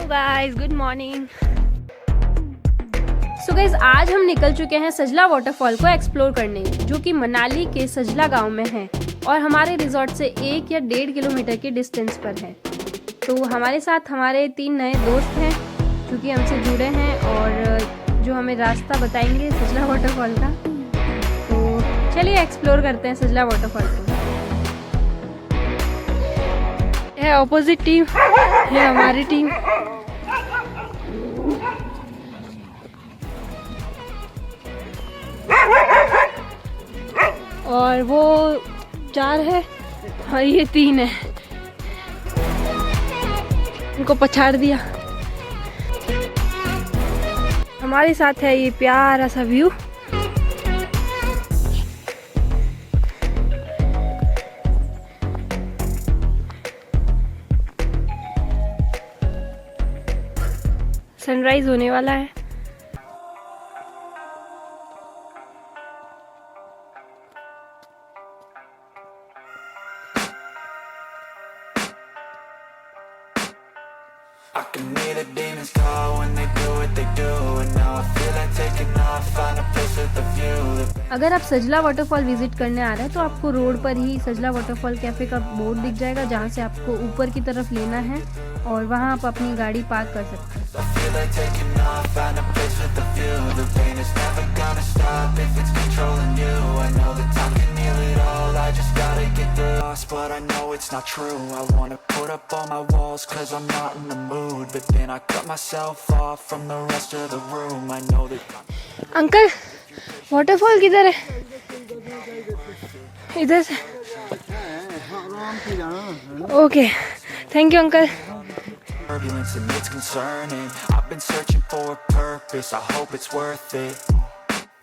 Guys, good morning. So guys, आज हम निकल चुके हैं सजला वाटरफॉल को एक्सप्लोर करने, जो कि मनाली के सजला गांव में है और हमारे रिजॉर्ट से 1 या 1.5 किलोमीटर की डिस्टेंस पर है। तो हमारे साथ हमारे 3 नए दोस्त हैं जो कि हमसे जुड़े हैं और जो हमें रास्ता बताएंगे सजला वाटरफॉल का। तो चलिए एक्सप्लोर करते हैं सजला वाटरफॉल को। है ऑपोजिट टीम, है हमारी टीम। और वो 4 है और ये 3 है। उनको पछाड़ दिया। हमारे साथ है ये प्यारा सा व्यू। सनराइज होने वाला है। I can hear the demons call when they do what they do, and now I feel like taking off, find a place with a view. अगर आप सजला वाटरफॉल विजिट करने आ रहे हैं तो आपको रोड पर ही सजला वाटरफॉल कैफे का बोर्ड दिख जाएगा, जहाँ से आपको ऊपर की तरफ लेना है और वहाँ आप अपनी गाड़ी पार्क कर सकते हैं। I feel like taking off, find a place with a view. The pain is never gonna stop if it's controlling you. I know that time can heal it all, I just gotta get through. Lost, but I know it's not true. I wanna put up all my walls cause I'm not in the mood, but then I cut myself off from the rest of the room. I know that uncle, waterfall किधर है? इधर से। Okay, thank you uncle. turbulence and it's concerning. I've been searching for a purpose, I hope it's worth it.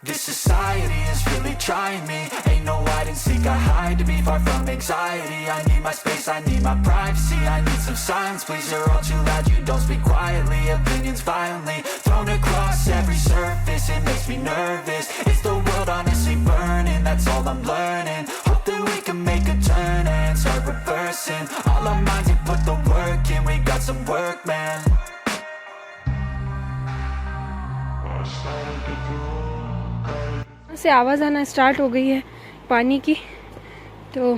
This society is really trying me. Ain't no hide and seek, I hide to be far from anxiety. I need my space, I need my privacy. I need some silence, please, you're all too loud. You don't speak quietly, opinions violently thrown across every surface. It makes me nervous. It's the world honestly burning, that's all I'm learning. Hope that we can make a turn and start reversing all our minds and put the work in. We got some work, man. से आवाज़ आना start हो गई है पानी की, तो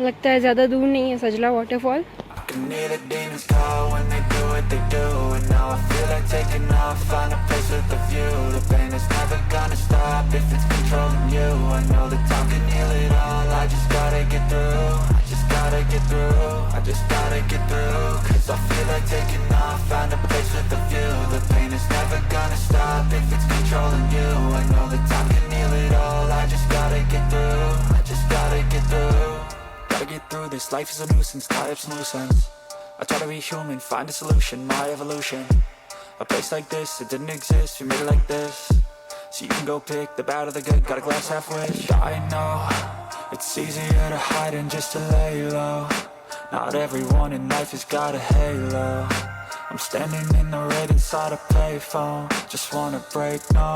लगता है ज़्यादा दूर नहीं है सजला waterfall. I can hear the demons call when they do what they do, and now I feel like taking off, find a place with a view. The pain is never gonna stop if it's controlling you. I know that time can heal it all, I just gotta get through. I just gotta get through, I just gotta get through. Cause I feel like taking off, find a place with a view. The pain is never gonna stop if it's controlling you. I know that time can heal it all, I just gotta get through. I just gotta get through. Gotta get through this, life is a nuisance, tie up some loose ends. I try to be human, find a solution, my evolution. A place like this, it didn't exist, we made it like this. So you can go pick the bad or the good, got a glass half wish. I know, it's easier to hide than just to lay low. Not everyone in life has got a halo. I'm standing in the red inside a payphone, just wanna break, no.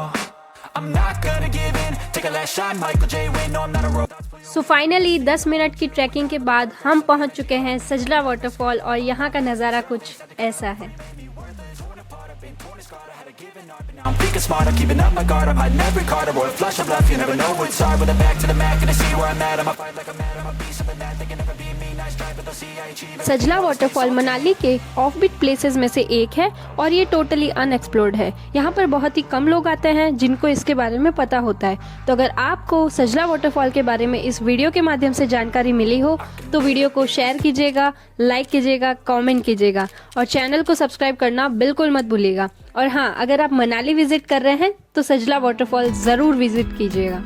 I'm not gonna give in, take a last shot, Michael J. Win, no I'm not a robot. So finally 10 minute की trekking के बाद हम पहुंच चुके हैं सजला waterfall और यहाँ का नज़ारा कुछ ऐसा है। I'm thinking smart, I'm keeping up my guard, I'm hiding every card, a royal flush of bluff, you never know what's hard. With a back to the mat, gonna see where I'm at, I'ma fight like I'm mad, I'ma be something that they can never be me, nice try, but they'll see I achieve it. Sajla waterfall Manali के offbeat places में से एक है और ये totally unexplored है। यहाँ पर बहुत ही कम लोग आते हैं जिनको इसके बारे में पता होता है। तो अगर आपको सजला वाटरफॉल के बारे में इस वीडियो के माध्यम से जानकारी मिली हो तो वीडियो को शेयर कीजिएगा, लाइक कीजिएगा, कमेंट कीजिएगा और चैनल को सब्सक्राइब करना बिल्कुल मत भूलिएगा। और हाँ, अगर आप मनाली विजिट कर रहे हैं तो सजला वाटरफॉल ज़रूर विजिट कीजिएगा।